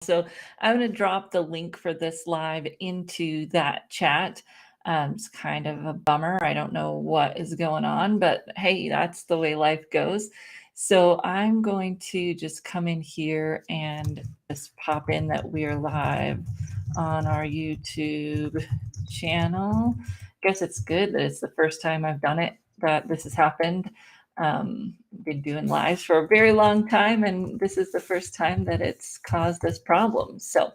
So I'm going to drop the link for this live into that chat. It's kind of a bummer. I don't know what is going on, but hey, that's the way life goes. So I'm going to just come in here and just pop in that we are live on our YouTube channel. Guess it's good that it's the first time I've done it, that this has happened. Been doing lives for a very long time, and this is the first time that it's caused us problems. So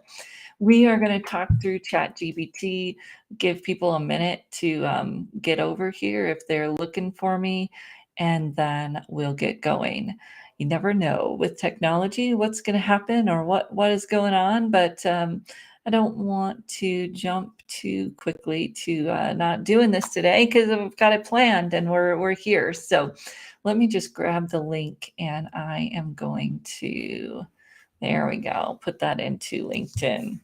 we are going to talk through ChatGPT, give people a minute to get over here if they're looking for me, and then we'll get going. You never know with technology what's going to happen or what is going on, but I don't want to jump too quickly to not doing this today because I've got it planned and we're here. So let me just grab the link and I am going to, there we go, put that into LinkedIn.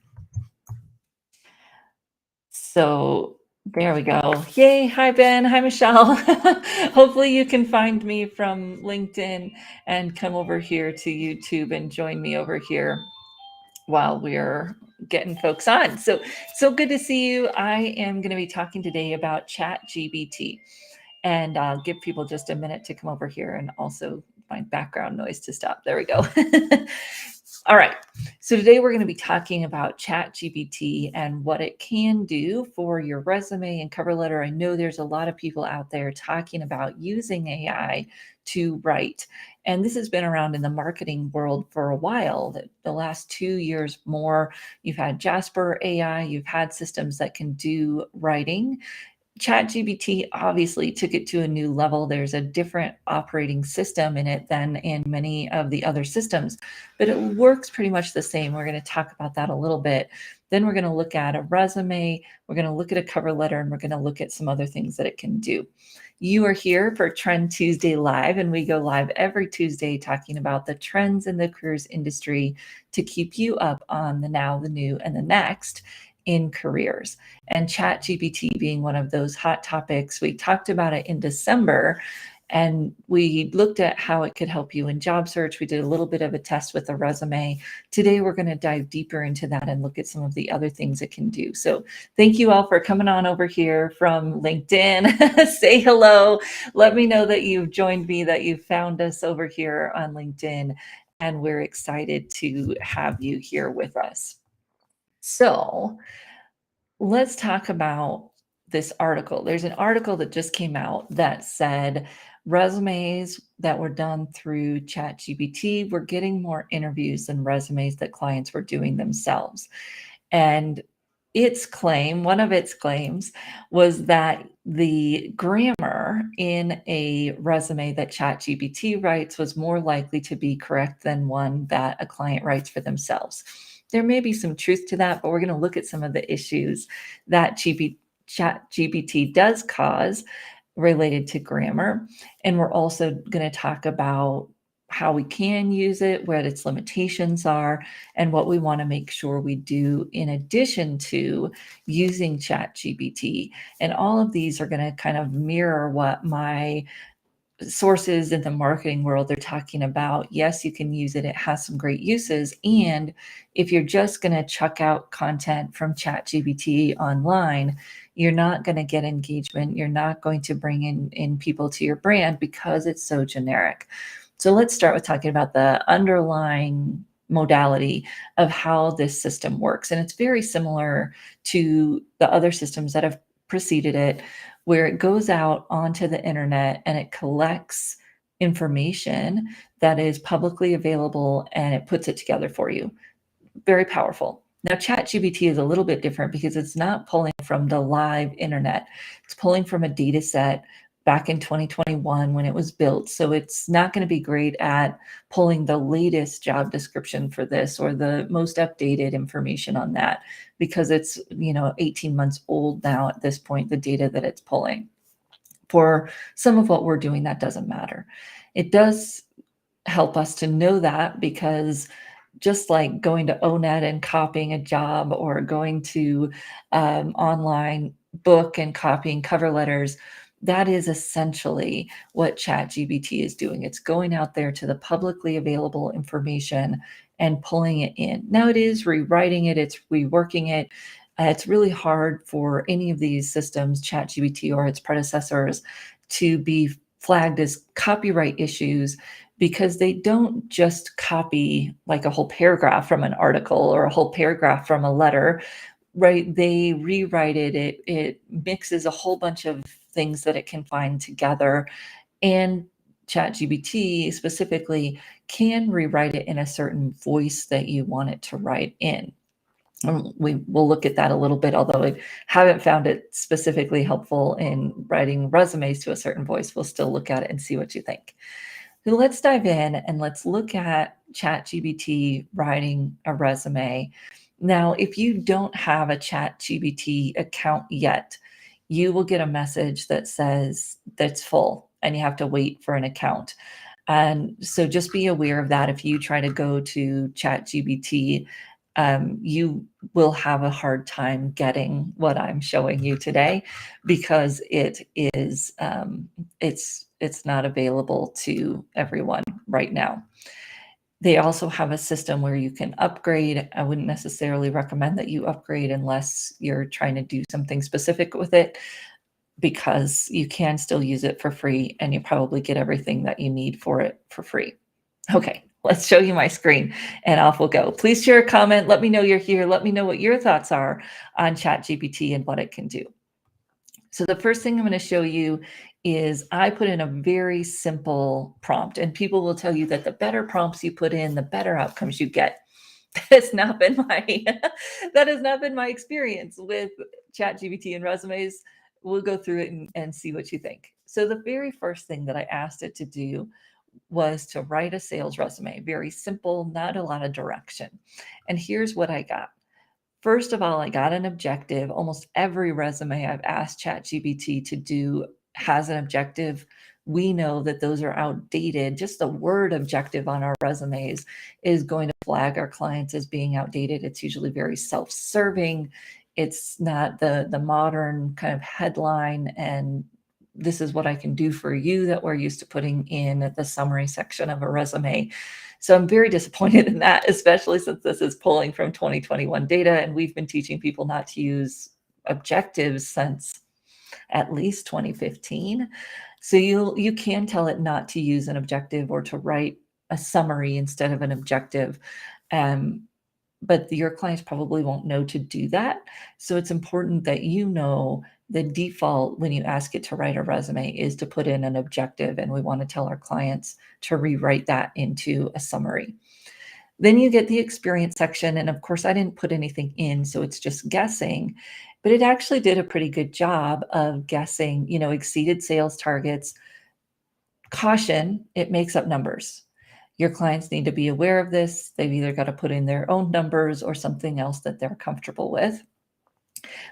So there we go. Yay. Hi, Ben. Hi, Michelle. Hopefully you can find me from LinkedIn and come over here to YouTube and join me over here while we're getting folks on. So good to see you. I am going to be talking today about ChatGPT, and I'll give people just a minute to come over here and also find background noise to stop. There we go. All right. So today we're going to be talking about ChatGPT and what it can do for your resume and cover letter. I know there's a lot of people out there talking about using AI to write. And this has been around in the marketing world for a while. The last 2 years more, you've had Jasper AI, you've had systems that can do writing. ChatGPT obviously took it to a new level. There's a different operating system in it than in many of the other systems, but it works pretty much the same. We're going to talk about that a little bit. Then we're going to look at a resume, we're going to look at a cover letter, and we're going to look at some other things that it can do. You are here for Trend Tuesday Live, and we go live every Tuesday talking about the trends in the careers industry to keep you up on the now, the new, and the next in careers. And ChatGPT being one of those hot topics. We talked about it in December and we looked at how it could help you in job search. We did a little bit of a test with a resume. Today, we're going to dive deeper into that and look at some of the other things it can do. So thank you all for coming on over here from LinkedIn. Say hello. Let me know that you've joined me, that you found us over here on LinkedIn, and we're excited to have you here with us. So let's talk about this article. There's an article that just came out that said resumes that were done through ChatGPT were getting more interviews than resumes that clients were doing themselves. And one of its claims was that the grammar in a resume that ChatGPT writes was more likely to be correct than one that a client writes for themselves. There may be some truth to that, but we're going to look at some of the issues that ChatGPT does cause related to grammar. And we're also going to talk about how we can use it, what its limitations are, and what we want to make sure we do in addition to using ChatGPT. And all of these are going to kind of mirror what my sources in the marketing world they're talking about. Yes, you can use it. It has some great uses. And if you're just going to chuck out content from ChatGPT online, you're not going to get engagement. You're not going to bring in people to your brand because it's so generic. So let's start with talking about the underlying modality of how this system works. And it's very similar to the other systems that have preceded it, where it goes out onto the internet and it collects information that is publicly available and it puts it together for you. Very powerful. Now, ChatGPT is a little bit different because it's not pulling from the live internet. It's pulling from a data set back in 2021 when it was built. So it's not going to be great at pulling the latest job description for this or the most updated information on that because it's, 18 months old now at this point, the data that it's pulling. For some of what we're doing, that doesn't matter. It does help us to know that because just like going to ONET and copying a job or going to online book and copying cover letters, that is essentially what ChatGPT is doing. It's going out there to the publicly available information and pulling it in. Now it is rewriting it, it's reworking it. It's really hard for any of these systems, ChatGPT or its predecessors, to be flagged as copyright issues because they don't just copy like a whole paragraph from an article or a whole paragraph from a letter, right? They rewrite it. It mixes a whole bunch of things that it can find together. And ChatGPT specifically can rewrite it in a certain voice that you want it to write in. We will look at that a little bit, although I haven't found it specifically helpful in writing resumes to a certain voice. We'll still look at it and see what you think. So let's dive in and let's look at ChatGPT writing a resume. Now, if you don't have a ChatGPT account yet, you will get a message that says that's full and you have to wait for an account. And so just be aware of that. If you try to go to ChatGPT, you will have a hard time getting what I'm showing you today because it is it's not available to everyone right now. They also have a system where you can upgrade. I wouldn't necessarily recommend that you upgrade unless you're trying to do something specific with it, because you can still use it for free and you probably get everything that you need for it for free. Okay, let's show you my screen and off we'll go. Please share a comment. Let me know you're here. Let me know what your thoughts are on ChatGPT and what it can do. So the first thing I'm going to show you is I put in a very simple prompt, and people will tell you that the better prompts you put in, the better outcomes you get. That has not been my experience with ChatGPT and resumes. We'll go through it and see what you think. So the very first thing that I asked it to do was to write a sales resume. Very simple, not a lot of direction. And here's what I got. First of all, I got an objective. Almost every resume I've asked ChatGPT to do has an objective. We know that those are outdated. Just the word objective on our resumes is going to flag our clients as being outdated. It's usually very self-serving. It's not the modern kind of headline and this is what I can do for you that we're used to putting in the summary section of a resume. So I'm very disappointed in that, especially since this is pulling from 2021 data and we've been teaching people not to use objectives since at least 2015. So you can tell it not to use an objective or to write a summary instead of an objective. But your clients probably won't know to do that. So it's important that you know the default when you ask it to write a resume is to put in an objective, and we want to tell our clients to rewrite that into a summary. Then you get the experience section, and of course I didn't put anything in, so it's just guessing, but it actually did a pretty good job of guessing, exceeded sales targets. Caution, it makes up numbers. Your clients need to be aware of this. They've either got to put in their own numbers or something else that they're comfortable with.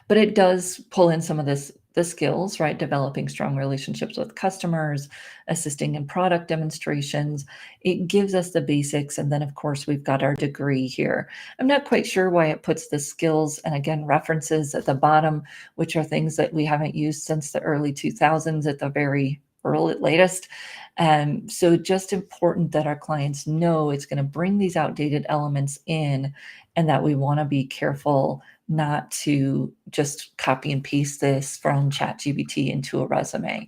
But it does pull in some of the skills, right? Developing strong relationships with customers, assisting in product demonstrations. It gives us the basics. And then, of course, we've got our degree here. I'm not quite sure why it puts the skills and, again, references at the bottom, which are things that we haven't used since the early 2000s at the very latest. So just important that our clients know it's going to bring these outdated elements in and that we want to be careful not to just copy and paste this from ChatGPT into a resume.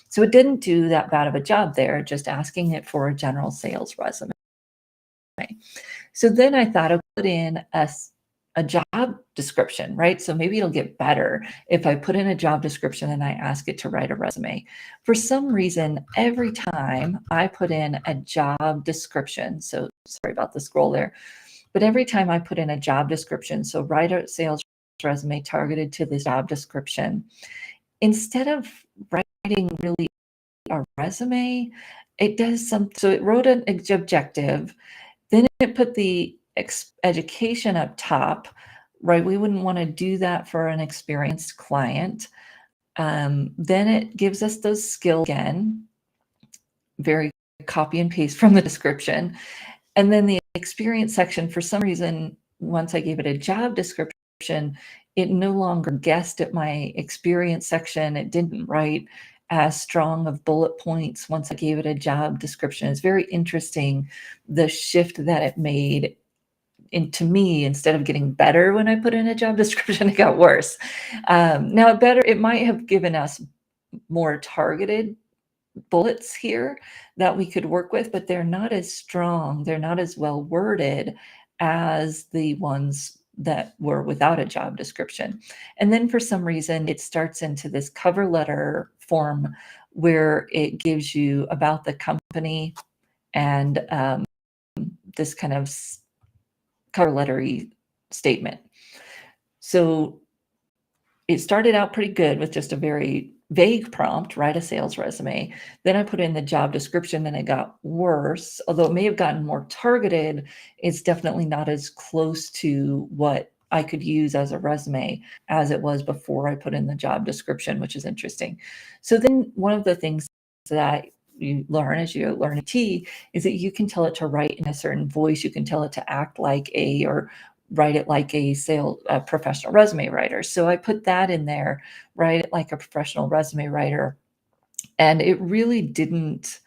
So it didn't do that bad of a job there, just asking it for a general sales resume. So then I thought I'd put in a job description, right? So maybe it'll get better if I put in a job description and I ask it to write a resume. For some reason, every time I put in a job description, so sorry about the scroll there, but every time I put in a job description, so write a sales resume targeted to this job description, instead of writing really a resume, it does so it wrote an objective, then it put the education up top, right? We wouldn't want to do that for an experienced client. Then it gives us those skills again, very copy and paste from the description. And then the experience section, for some reason, once I gave it a job description, it no longer guessed at my experience section. It didn't write as strong of bullet points once I gave it a job description. It's very interesting, the shift that it made to me, instead of getting better when I put in a job description, it got worse. Now, it might have given us more targeted bullets here that we could work with, but they're not as strong, they're not as well worded as the ones that were without a job description. And then for some reason, it starts into this cover letter form where it gives you about the company and this kind of cover lettery statement. So it started out pretty good with just a very vague prompt, write a sales resume. Then I put in the job description and it got worse. Although it may have gotten more targeted, it's definitely not as close to what I could use as a resume as it was before I put in the job description, which is interesting. So then one of the things that you learn as you learn IT is that you can tell it to write in a certain voice. You can tell it to act like or write it like a professional resume writer. So I put that in there, write it like a professional resume writer. And it really didn't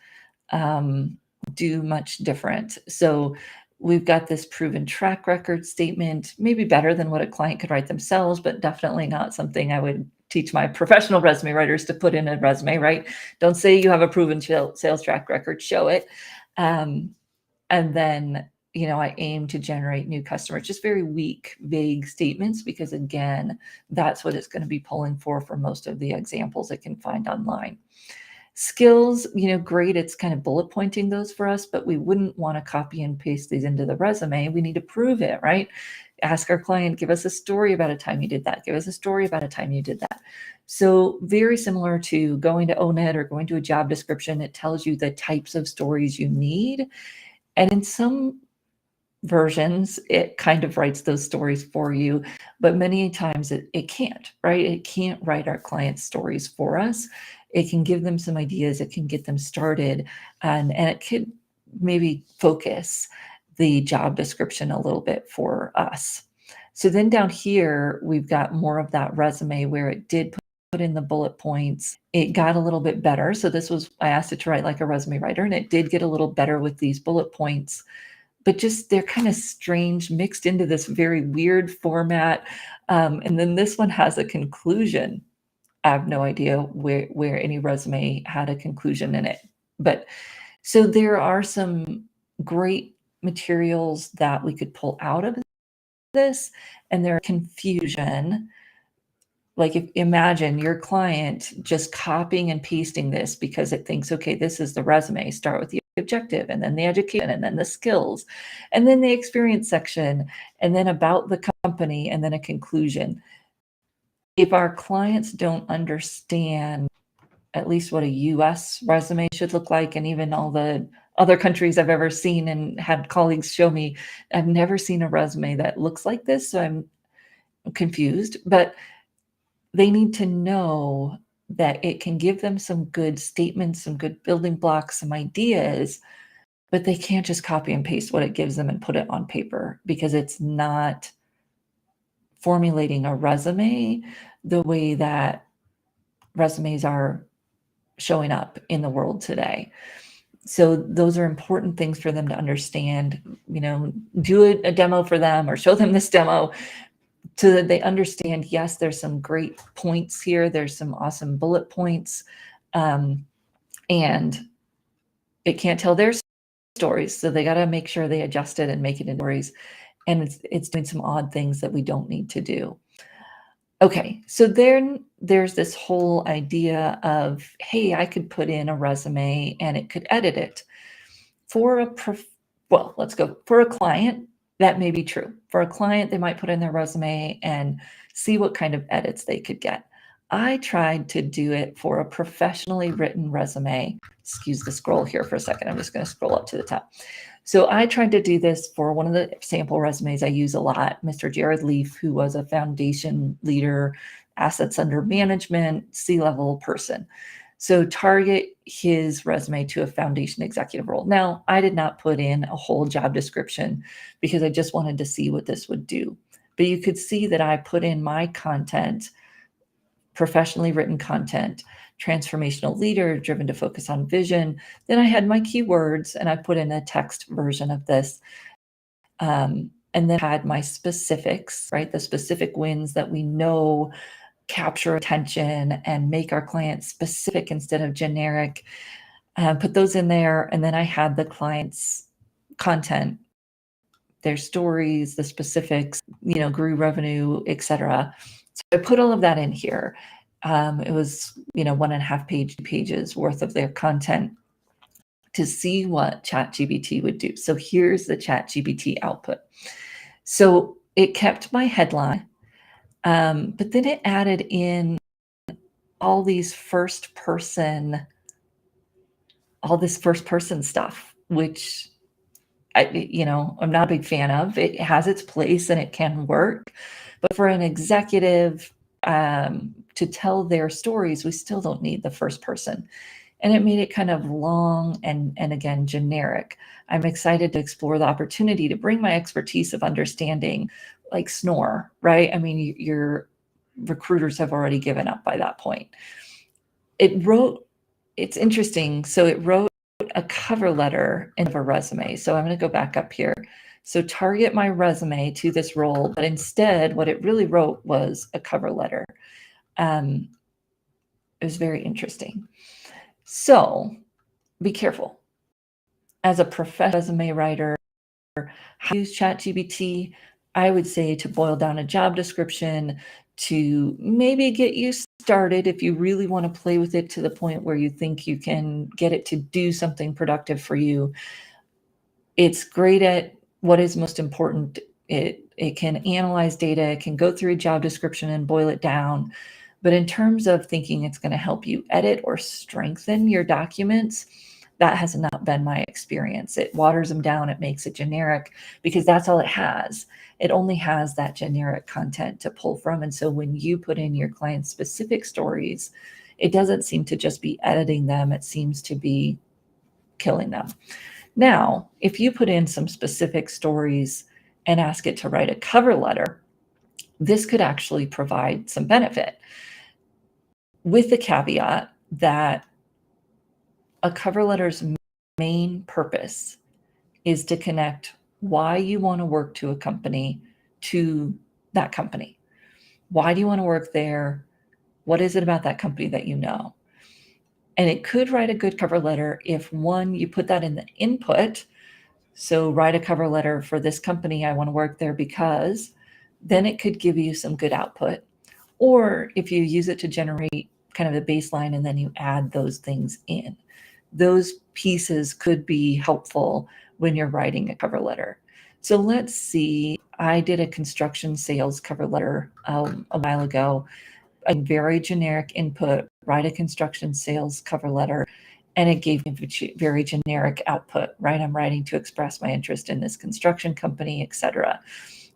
do much different. So we've got this proven track record statement, maybe better than what a client could write themselves, but definitely not something I would teach my professional resume writers to put in a resume, right? Don't say you have a proven sales track record, show it. And then, I aim to generate new customers, just very weak, vague statements, because again, that's what it's going to be pulling for most of the examples it can find online. Skills, great. It's kind of bullet pointing those for us, but we wouldn't want to copy and paste these into the resume. We need to prove it, right? Ask our client, give us a story about a time you did that. Give us a story about a time you did that. So very similar to going to ONET or going to a job description, it tells you the types of stories you need. And in some versions, it kind of writes those stories for you, but many times it can't, right? It can't write our clients' stories for us. It can give them some ideas, it can get them started, and it could maybe focus the job description a little bit for us. So then down here, we've got more of that resume where it did put in the bullet points. It got a little bit better. So I asked it to write like a resume writer, and it did get a little better with these bullet points, but just they're kind of strange, mixed into this very weird format. And then this one has a conclusion. I have no idea where any resume had a conclusion in it. But so there are some great materials that we could pull out of this, and there's confusion. Like, imagine your client just copying and pasting this because it thinks, okay, this is the resume. Start with the objective, and then the education, and then the skills, and then the experience section, and then about the company, and then a conclusion. If our clients don't understand at least what a US resume should look like, and even all the other countries I've ever seen and had colleagues show me, I've never seen a resume that looks like this, so I'm confused. But they need to know that it can give them some good statements, some good building blocks, some ideas, but they can't just copy and paste what it gives them and put it on paper, because it's not formulating a resume the way that resumes are showing up in the world today. So those are important things for them to understand. Do a demo for them or show them this demo so that they understand, yes, there's some great points here. There's some awesome bullet points. And it can't tell their stories. So they got to make sure they adjust it and make it into stories. And it's doing some odd things that we don't need to do. Okay, so then there's this whole idea of, hey, I could put in a resume and it could edit it. For a client, that may be true. For a client, they might put in their resume and see what kind of edits they could get. I tried to do it for a professionally written resume. Excuse the scroll here for a second. I'm just going to scroll up to the top. So I tried to do this for one of the sample resumes I use a lot, Mr. Jared Leaf, who was a foundation leader, assets under management, C-level person. So target his resume to a foundation executive role. Now, I did not put in a whole job description because I just wanted to see what this would do. But you could see that I put in my content, professionally written content, transformational leader, driven to focus on vision. Then I had my keywords, and I put in a text version of this. and then had my specifics, right? The specific wins that we know capture attention and make our clients specific instead of generic. Put those in there, and then I had the client's content, their stories, the specifics, grew revenue, etc. So I put all of that in here. It was 1.5 pages worth of their content to see what ChatGPT would do. So here's the ChatGPT output. So it kept my headline, but then it added in all this first person stuff, which I'm not a big fan of. It has its place and it can work, but for an executive to tell their stories, we still don't need the first person. And it made it kind of long and again, generic. I'm excited to explore the opportunity to bring my expertise of understanding like snore, right? I mean, your recruiters have already given up by that point. It's interesting. So it wrote a cover letter and a resume. So I'm going to go back up here. So target my resume to this role, but instead what it really wrote was a cover letter. It was very interesting. So be careful. As a professional resume writer, how to use ChatGPT, I would say to boil down a job description, to maybe get you started if you really want to play with it to the point where you think you can get it to do something productive for you. It's great at what is most important. It can analyze data, it can go through a job description and boil it down. But in terms of thinking it's going to help you edit or strengthen your documents, that has not been my experience. It waters them down, it makes it generic, because that's all it has. It only has that generic content to pull from. And so when you put in your client specific stories, it doesn't seem to just be editing them, it seems to be killing them. Now, if you put in some specific stories and ask it to write a cover letter, this could actually provide some benefit, with the caveat that a cover letter's main purpose is to connect why you want to work to a company to that company. Why do you want to work there? What is it about that company that you know? And it could write a good cover letter if, one, you put that in the input. So write a cover letter for this company, I want to work there because, then it could give you some good output. Or if you use it to generate kind of a baseline and then you add those things in, those pieces could be helpful when you're writing a cover letter. So let's see, I did a construction sales cover letter a while ago, a very generic input, write a construction sales cover letter, and it gave me very generic output, right? I'm writing to express my interest in this construction company, etc.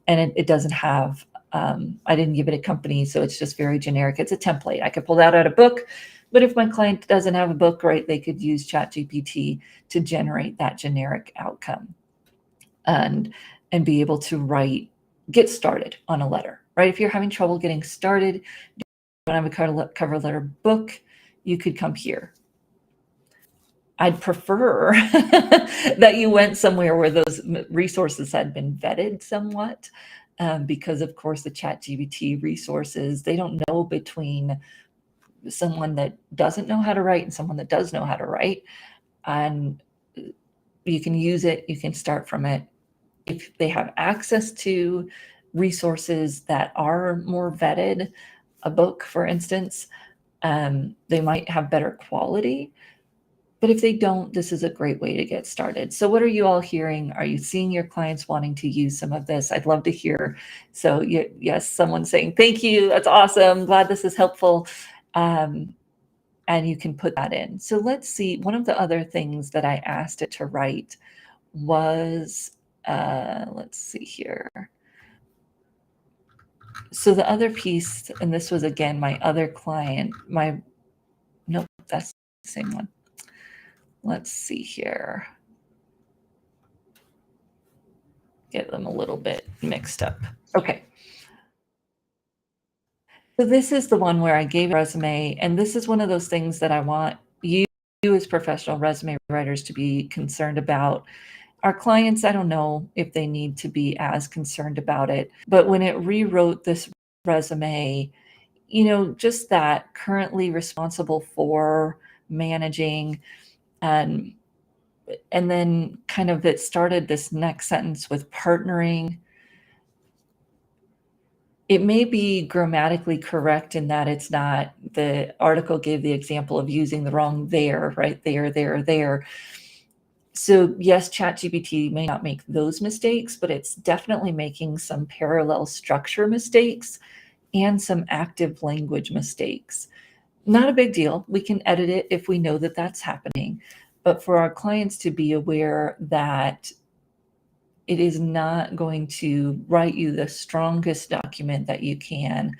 And it doesn't have, I didn't give it a company, so it's just very generic. It's a template. I could pull that out of a book, but if my client doesn't have a book, right, they could use ChatGPT to generate that generic outcome and be able to get started on a letter, right? If you're having trouble getting started, you don't have a cover letter book, you could come here. I'd prefer that you went somewhere where those resources had been vetted somewhat, because of course the ChatGPT resources, they don't know between someone that doesn't know how to write and someone that does know how to write. And you can use it, you can start from it. If they have access to resources that are more vetted, a book, for instance, they might have better quality. But if they don't, this is a great way to get started. So what are you all hearing? Are you seeing your clients wanting to use some of this? I'd love to hear. So yes, someone's saying, thank you, that's awesome, glad this is helpful. And you can put that in. So let's see, one of the other things that I asked it to write was, let's see here. So the other piece, and this was again, my other client, nope, that's the same one. Let's see here. Get them a little bit mixed up. Okay. So this is the one where I gave a resume, and this is one of those things that I want you as professional resume writers to be concerned about. Our clients, I don't know if they need to be as concerned about it, but when it rewrote this resume, just that currently responsible for managing, and then kind of it started this next sentence with partnering. It may be grammatically correct in that it's not, the article gave the example of using the wrong there, right? There. So yes, ChatGPT may not make those mistakes, but it's definitely making some parallel structure mistakes and some active language mistakes. Not a big deal. We can edit it if we know that that's happening. But for our clients to be aware that it is not going to write you the strongest document that you can,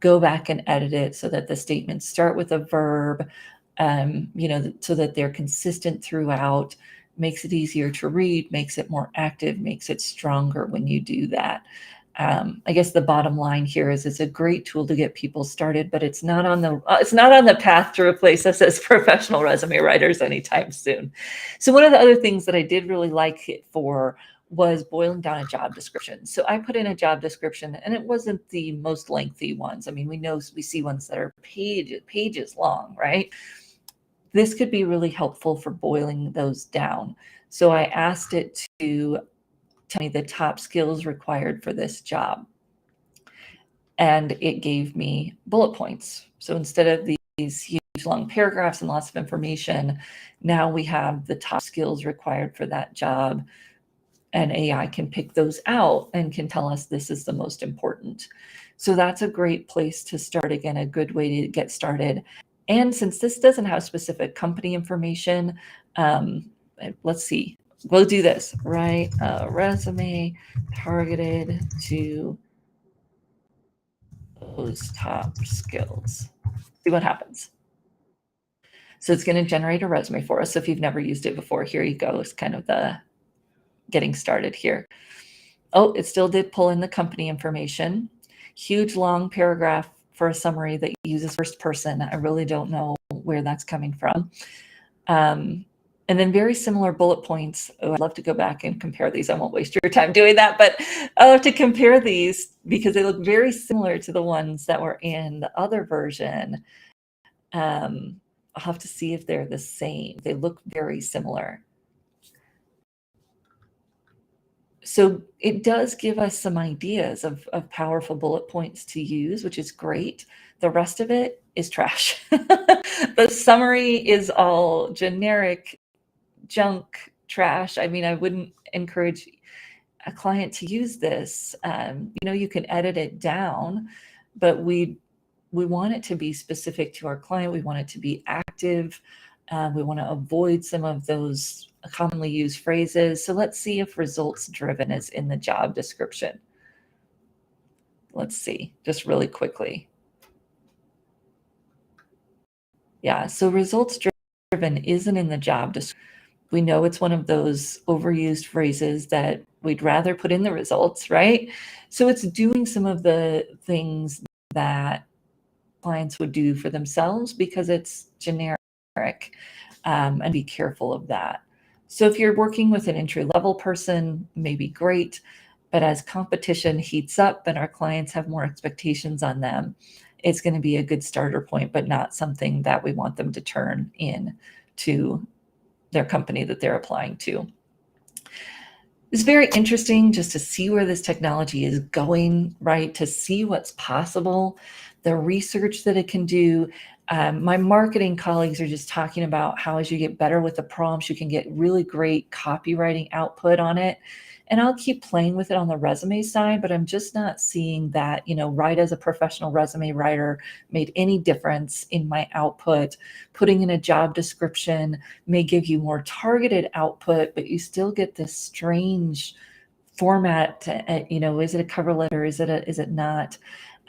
go back and edit it so that the statements start with a verb, so that they're consistent throughout, makes it easier to read, makes it more active, makes it stronger when you do that. I guess the bottom line here is it's a great tool to get people started, but it's not on the path to replace us as professional resume writers anytime soon. So one of the other things that I did really like it for was boiling down a job description. So I put in a job description, and it wasn't the most lengthy ones. I mean, we see ones that are pages long, right? This could be really helpful for boiling those down. So I asked it to tell me the top skills required for this job, and it gave me bullet points. So instead of these huge long paragraphs and lots of information, now we have the top skills required for that job, and AI can pick those out and can tell us this is the most important. So that's a great place to start. Again, a good way to get started. And since this doesn't have specific company information, let's see, we'll do this, right? Resume targeted to those top skills. See what happens. So it's going to generate a resume for us. So if you've never used it before, here you go. It's kind of the getting started here. Oh, it still did pull in the company information. Huge long paragraph for a summary that uses first person. I really don't know where that's coming from. And then very similar bullet points. Oh, I'd love to go back and compare these. I won't waste your time doing that, but I'll have to compare these because they look very similar to the ones that were in the other version. I'll have to see if they're the same. They look very similar. So it does give us some ideas of powerful bullet points to use, which is great. The rest of it is trash. The summary is all generic junk trash. I mean, I wouldn't encourage a client to use this. You can edit it down, but we want it to be specific to our client. We want it to be active. We want to avoid some of those commonly used phrases. So let's see if results driven is in the job description. Let's see, just really quickly. Yeah, so results driven isn't in the job description. We know it's one of those overused phrases that we'd rather put in the results, right? So it's doing some of the things that clients would do for themselves because it's generic, and be careful of that. So if you're working with an entry-level person, maybe great, but as competition heats up and our clients have more expectations on them, it's going to be a good starter point, but not something that we want them to turn in to their company that they're applying to. It's very interesting just to see where this technology is going, right? To see what's possible, the research that it can do. My marketing colleagues are just talking about how as you get better with the prompts, you can get really great copywriting output on it. And I'll keep playing with it on the resume side, but I'm just not seeing that, write as a professional resume writer made any difference in my output. Putting in a job description may give you more targeted output, but you still get this strange format. Is it a cover letter? Is it not?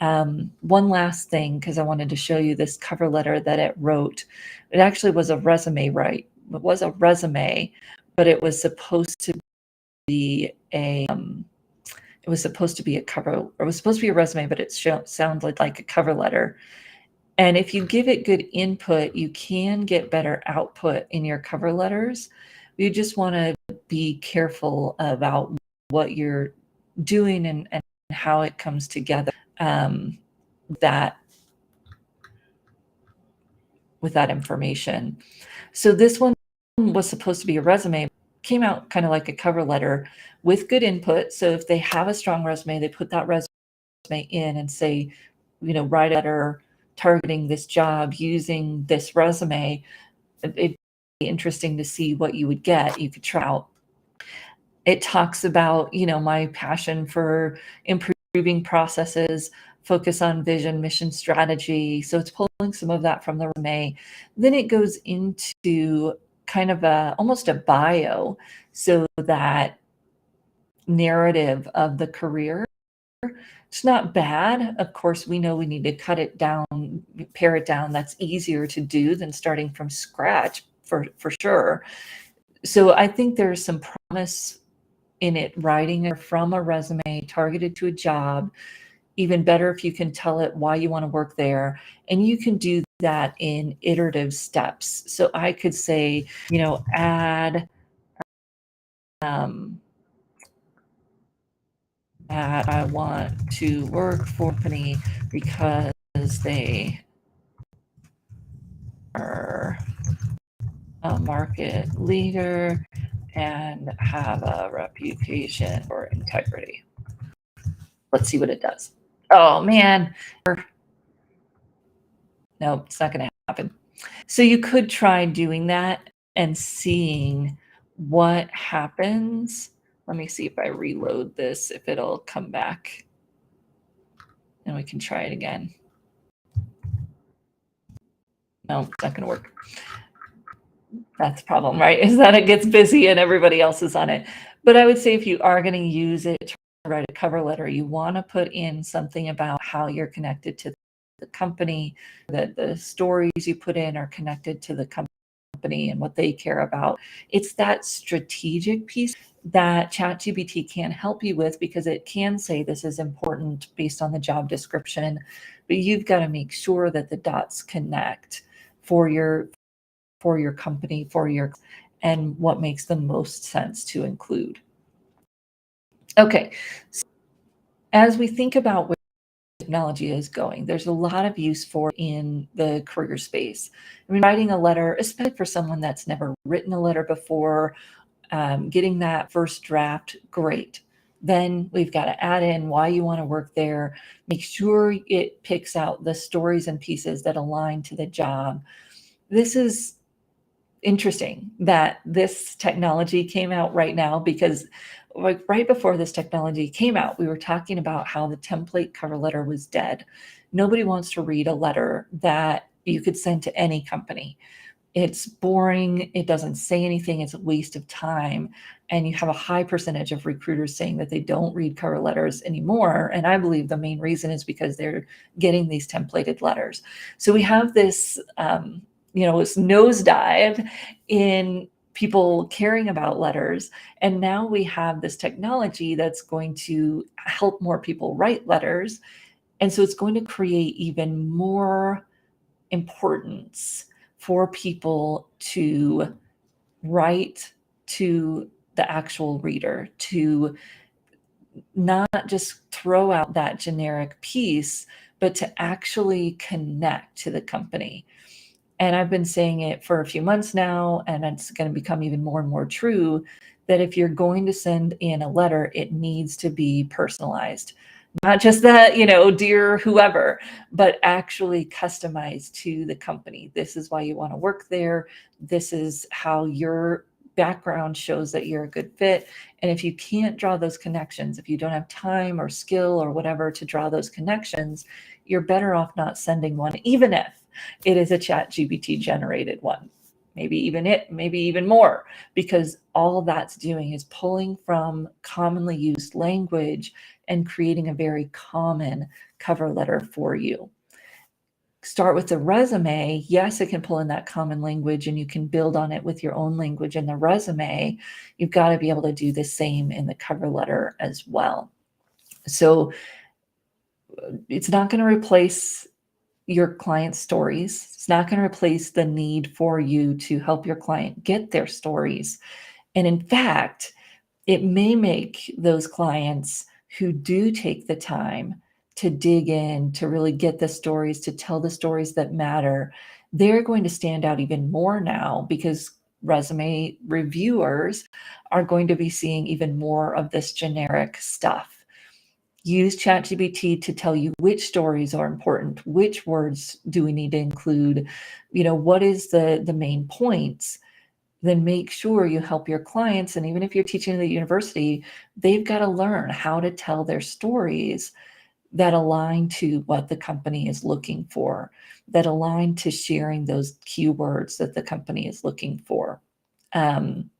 One last thing, because I wanted to show you this cover letter that it wrote. It actually was a resume, right? It was a resume, but it was supposed to be a cover, or it was supposed to be a resume, but it sounded like a cover letter. And if you give it good input, you can get better output in your cover letters. You just want to be careful about what you're doing and how it comes together, that with that information. So this one was supposed to be a resume, came out kind of like a cover letter with good input. So if they have a strong resume, they put that resume in and say, write a letter targeting this job using this resume. It'd be interesting to see what you would get. You could try out. It talks about, my passion for improving processes, focus on vision, mission, strategy. So it's pulling some of that from the resume. Then it goes into kind of almost a bio, so that narrative of the career. It's not bad. Of course, we know we need to cut it down, pare it down. That's easier to do than starting from scratch for sure. So I think there's some promise in it, writing it from a resume targeted to a job. Even better if you can tell it why you want to work there. And you can do that in iterative steps. So I could say, add, I want to work for a company because they are a market leader and have a reputation for integrity. Let's see what it does. Oh man. No, it's not going to happen. So you could try doing that and seeing what happens. Let me see if I reload this, if it'll come back. And we can try it again. No, it's not going to work. That's the problem, right? Is that it gets busy and everybody else is on it. But I would say if you are going to use it to write a cover letter, you want to put in something about how you're connected to the company, that the stories you put in are connected to the company and what they care about. It's that strategic piece that ChatGPT can help you with, because it can say this is important based on the job description, but you've got to make sure that the dots connect for your company, and what makes the most sense to include. Okay, so as we think about where technology is going, there's a lot of use for in the career space. I mean, writing a letter, especially for someone that's never written a letter before, getting that first draft, great. Then we've got to add in why you want to work there, make sure it picks out the stories and pieces that align to the job. This is interesting that this technology came out right now, because like right before this technology came out, we were talking about how the template cover letter was dead. Nobody wants to read a letter that you could send to any company. It's boring. It doesn't say anything. It's a waste of time. And you have a high percentage of recruiters saying that they don't read cover letters anymore. And I believe the main reason is because they're getting these templated letters. So we have this, this nosedive in people caring about letters. And now we have this technology that's going to help more people write letters. And so it's going to create even more importance for people to write to the actual reader, to not just throw out that generic piece, but to actually connect to the company. And I've been saying it for a few months now, and it's going to become even more and more true, that if you're going to send in a letter, it needs to be personalized. Not just that, dear whoever, but actually customized to the company. This is why you want to work there. This is how your background shows that you're a good fit. And if you can't draw those connections, if you don't have time or skill or whatever to draw those connections, you're better off not sending one, even if it is a ChatGPT generated one. Maybe even more, because all that's doing is pulling from commonly used language and creating a very common cover letter for you. Start with the resume. Yes, it can pull in that common language and you can build on it with your own language in the resume. You've got to be able to do the same in the cover letter as well. So it's not going to replace your client's stories. It's not going to replace the need for you to help your client get their stories. And in fact, it may make those clients who do take the time to dig in, to really get the stories, to tell the stories that matter, they're going to stand out even more now, because resume reviewers are going to be seeing even more of this generic stuff. Use ChatGPT to tell you which stories are important, which words do we need to include, what is the main points. Then make sure you help your clients. And even if you're teaching at the university, they've got to learn how to tell their stories that align to what the company is looking for, that align to sharing those keywords that the company is looking for. Can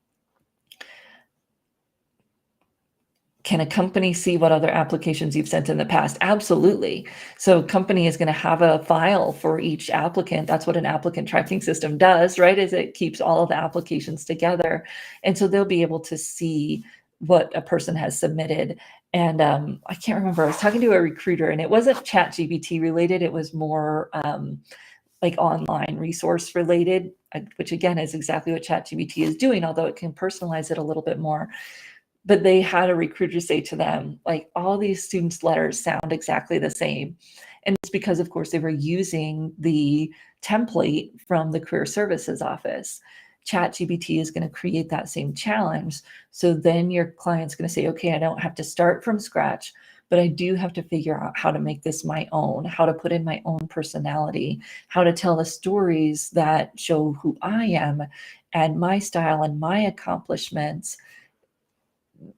a company see what other applications you've sent in the past? Absolutely. So a company is going to have a file for each applicant. That's what an applicant tracking system does, right? Is it keeps all of the applications together. And so they'll be able to see what a person has submitted. And I can't remember, I was talking to a recruiter, and it wasn't ChatGPT related. It was more like online resource related, which again is exactly what ChatGPT is doing, although it can personalize it a little bit more. But they had a recruiter say to them, like, all these students' letters sound exactly the same. And it's because, of course, they were using the template from the Career Services Office. ChatGPT is going to create that same challenge. So then your client's going to say, okay, I don't have to start from scratch, but I do have to figure out how to make this my own, how to put in my own personality, how to tell the stories that show who I am and my style and my accomplishments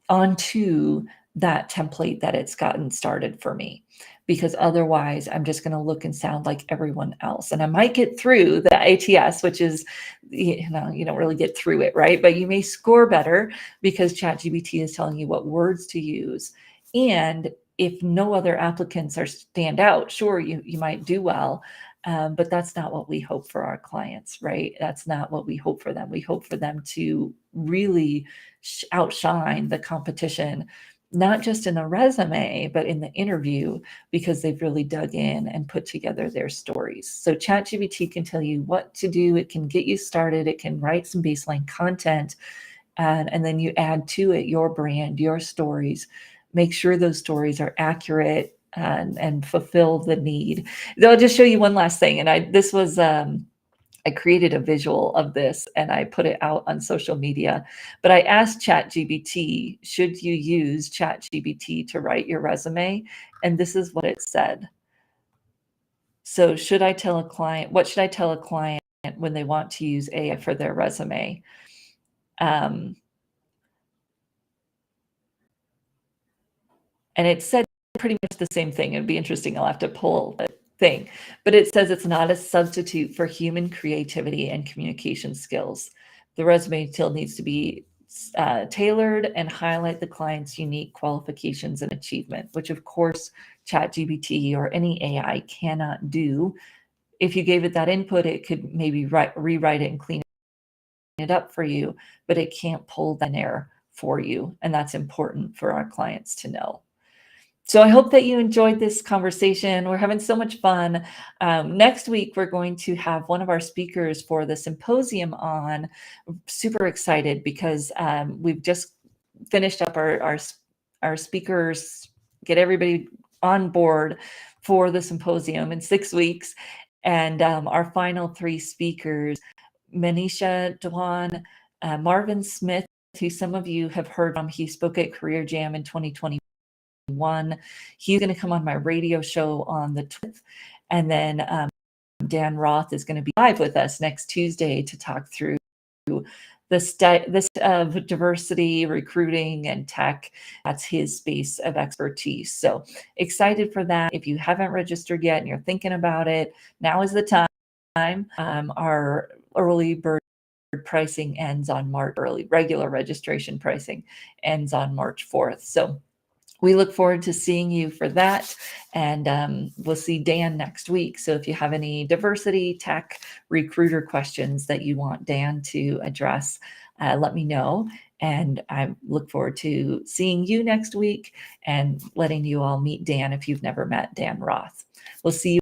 onto that template that it's gotten started for me, because otherwise I'm just going to look and sound like everyone else. And I might get through the ATS, which is, you don't really get through it, right? But you may score better because ChatGPT is telling you what words to use. And if no other applicants are stand out, sure, you might do well. But that's not what we hope for our clients, right? That's not what we hope for them. We hope for them to really outshine the competition, not just in the resume, but in the interview, because they've really dug in and put together their stories. So ChatGPT can tell you what to do. It can get you started. It can write some baseline content, and then you add to it your brand, your stories. Make sure those stories are accurate and fulfill the need. I'll just show you one last thing. And I created a visual of this and I put it out on social media, but I asked ChatGPT, should you use ChatGPT to write your resume? And this is what it said. So what should I tell a client when they want to use AI for their resume? And it said pretty much the same thing. It'd be interesting. I'll have to pull the thing, but it says it's not a substitute for human creativity and communication skills. The resume still needs to be tailored and highlight the client's unique qualifications and achievement, which of course ChatGPT or any AI cannot do. If you gave it that input, it could maybe rewrite it and clean it up for you, but it can't pull that error for you. And that's important for our clients to know. So I hope that you enjoyed this conversation. We're having so much fun. Next week, we're going to have one of our speakers for the symposium on. Super excited because we've just finished up our speakers, get everybody on board for the symposium in 6 weeks. And our final 3 speakers, Manisha Dewan, Marvin Smith, who some of you have heard from. He spoke at Career Jam in 2021. He's going to come on my radio show on the 12th. And then Dan Roth is going to be live with us next Tuesday to talk through this of diversity, recruiting, and tech. That's his space of expertise. So excited for that. If you haven't registered yet and you're thinking about it, now is the time. Our early bird pricing ends on March, regular registration pricing ends on March 4th. So we look forward to seeing you for that. And we'll see Dan next week. So if you have any diversity, tech, recruiter questions that you want Dan to address, let me know. And I look forward to seeing you next week and letting you all meet Dan if you've never met Dan Roth. We'll see you